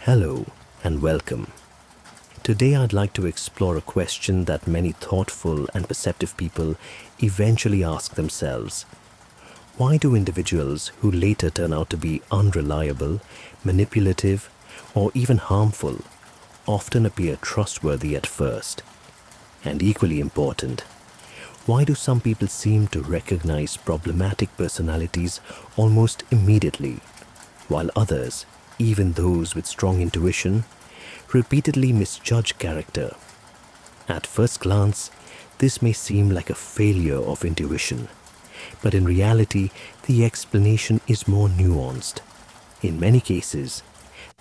Hello and welcome. Today I'd like to explore a question that many thoughtful and perceptive people eventually ask themselves. Why do individuals who later turn out to be unreliable, manipulative, or even harmful often appear trustworthy at first? And equally important, why do some people seem to recognize problematic personalities almost immediately, while others, even those with strong intuition, repeatedly misjudge character? At first glance, this may seem like a failure of intuition, but in reality, the explanation is more nuanced. In many cases,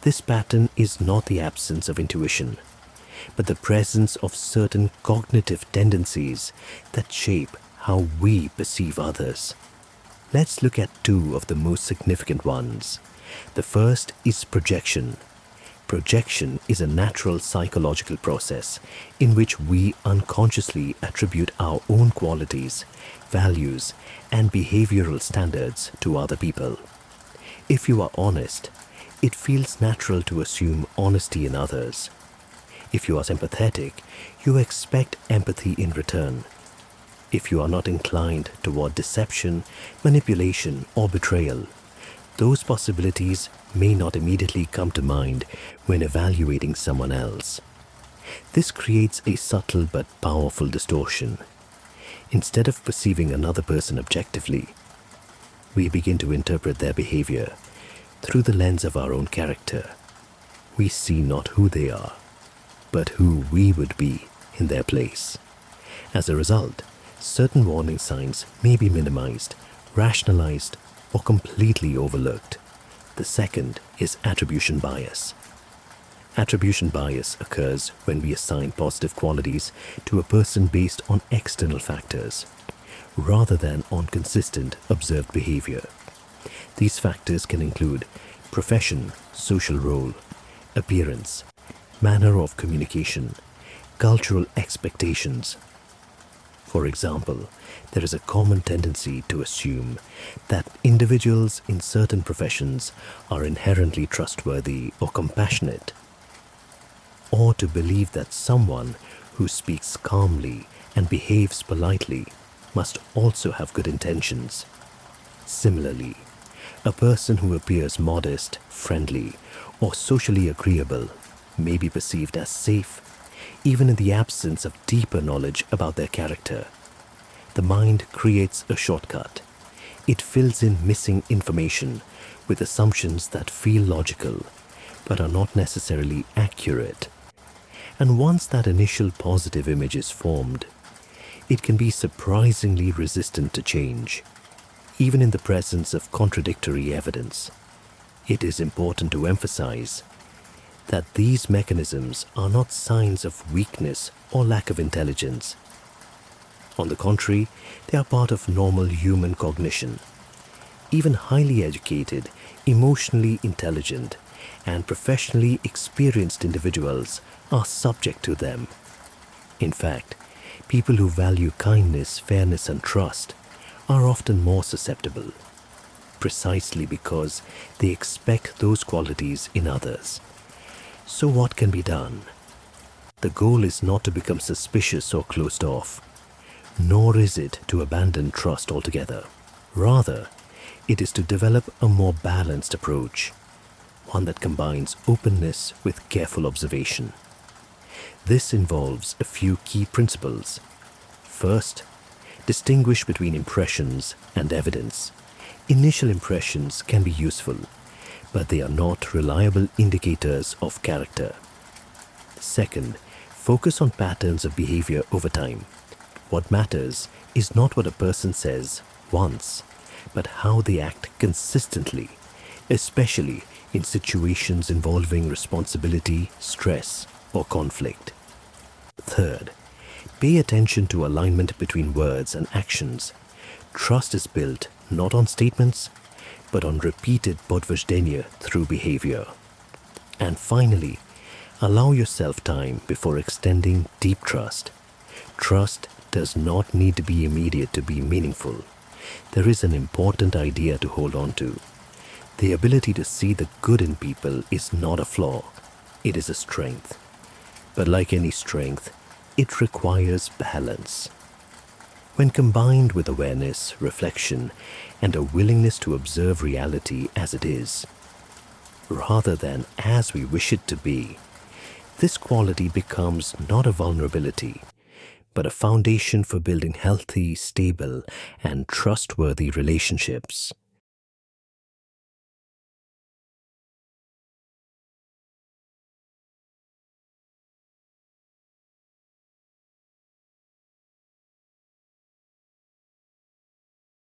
this pattern is not the absence of intuition, but the presence of certain cognitive tendencies that shape how we perceive others. Let's look at two of the most significant ones. The first is projection. Projection is a natural psychological process in which we unconsciously attribute our own qualities, values, and behavioral standards to other people. If you are honest, it feels natural to assume honesty in others. If you are sympathetic, you expect empathy in return. If you are not inclined toward deception, manipulation, or betrayal, those possibilities may not immediately come to mind when evaluating someone else. This creates a subtle but powerful distortion. Instead of perceiving another person objectively, we begin to interpret their behavior through the lens of our own character. We see not who they are, but who we would be in their place. As a result, certain warning signs may be minimized, rationalized, or completely overlooked. The second is attribution bias. Attribution bias occurs when we assign positive qualities to a person based on external factors, rather than on consistent observed behavior. These factors can include profession, social role, appearance, manner of communication, cultural expectations. For example, there is a common tendency to assume that individuals in certain professions are inherently trustworthy or compassionate, or to believe that someone who speaks calmly and behaves politely must also have good intentions. Similarly, a person who appears modest, friendly, or socially agreeable may be perceived as safe, even in the absence of deeper knowledge about their character. The mind creates a shortcut. It fills in missing information with assumptions that feel logical, but are not necessarily accurate. And once that initial positive image is formed, it can be surprisingly resistant to change, even in the presence of contradictory evidence. It is important to emphasize that these mechanisms are not signs of weakness or lack of intelligence. On the contrary, they are part of normal human cognition. Even highly educated, emotionally intelligent, and professionally experienced individuals are subject to them. In fact, people who value kindness, fairness, and trust are often more susceptible, precisely because they expect those qualities in others. So what can be done? The goal is not to become suspicious or closed off, nor is it to abandon trust altogether. Rather, it is to develop a more balanced approach, one that combines openness with careful observation. This involves a few key principles. First, distinguish between impressions and evidence. Initial impressions can be useful, but they are not reliable indicators of character. Second, focus on patterns of behavior over time. What matters is not what a person says once, but how they act consistently, especially in situations involving responsibility, stress, or conflict. Third, pay attention to alignment between words and actions. Trust is built not on statements, but on repeated podvождение through behavior. And finally, allow yourself time before extending deep trust. Trust does not need to be immediate to be meaningful. There is an important idea to hold on to. The ability to see the good in people is not a flaw, it is a strength. But like any strength, it requires balance. When combined with awareness, reflection, and a willingness to observe reality as it is, rather than as we wish it to be, this quality becomes not a vulnerability, but a foundation for building healthy, stable, and trustworthy relationships.